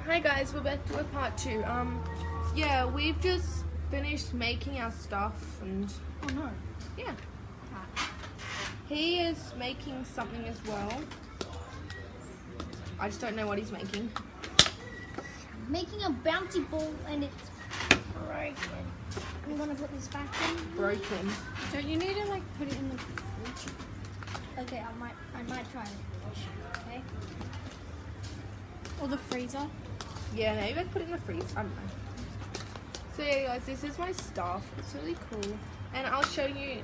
Hi guys, we're back with part 2. Yeah, we've just finished making our stuff and Oh no. yeah. He is making something as well. I just don't know what he's making. Making a bouncy ball and it's broken. I'm gonna put this back in. Broken. Don't you need to like put it in the fridge? Okay, I might try the fridge. Okay. Or the freezer. Yeah, maybe I'd put it in the freezer. I don't know. So yeah guys, this is my stuff. It's really cool. And I'll show you,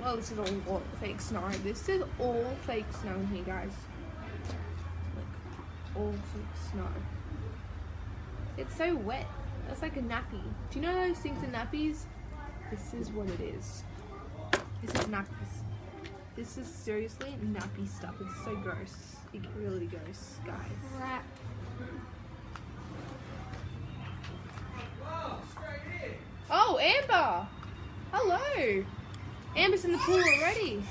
well, this is all fake snow. This is all fake snow here guys. Like, all fake snow. It's so wet. It's like a nappy. Do you know those things in nappies? This is what it is. This is nappies. This is seriously nappy stuff. It's so gross. It's really gross, guys. Right. Oh, Amber! Hello! Amber's in the pool already.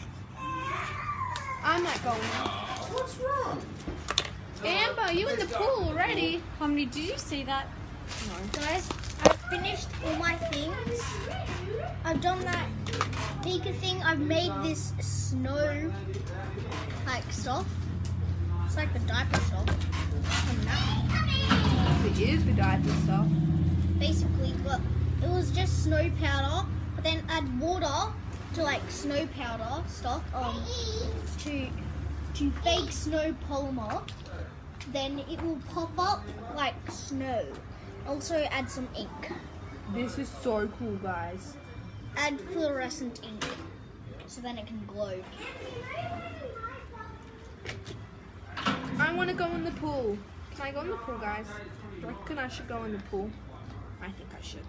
I'm not going. What's wrong? Amber, you in the pool already? Homie, did you see that? No. Guys, I've finished all my things. I've done that Pika thing. I've made this snow like stuff. It's like the diaper stuff. And that. It is the diaper stuff. Basically, but it was just snow powder. But then add water to like snow powder stuff. To fake snow polymer. Then it will pop up like snow. Also add some ink. This is so cool, guys. Add fluorescent ink. So then it can glow. I want to go in the pool. Can I go in the pool, guys? I reckon I should go in the pool. I think I should.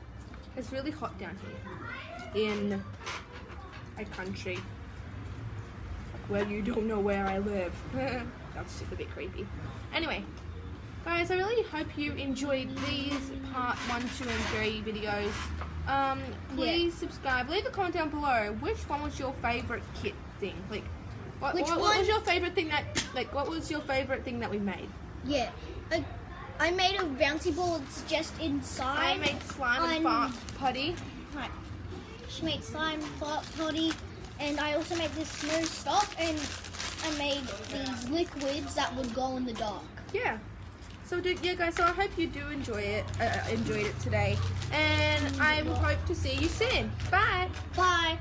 It's really hot down here. In a country. Like where you don't know where I live. That's just a bit creepy. Anyway. Guys, I really hope you enjoyed these part 1, 2, and 3 videos. Please subscribe. Leave a comment down below. Which one was your favorite kit thing? Like, what was your favorite thing that? Like, what was your favorite thing that we made? Yeah, I made a bouncy ball. It's just inside. I made slime and fart putty. Right. She made slime, fart putty, and I also made this snow stuff. And I made these liquids that would glow in the dark. Yeah. So yeah, guys. So I hope you do enjoy it. Enjoyed it today, and I will hope to see you soon. Bye. Bye.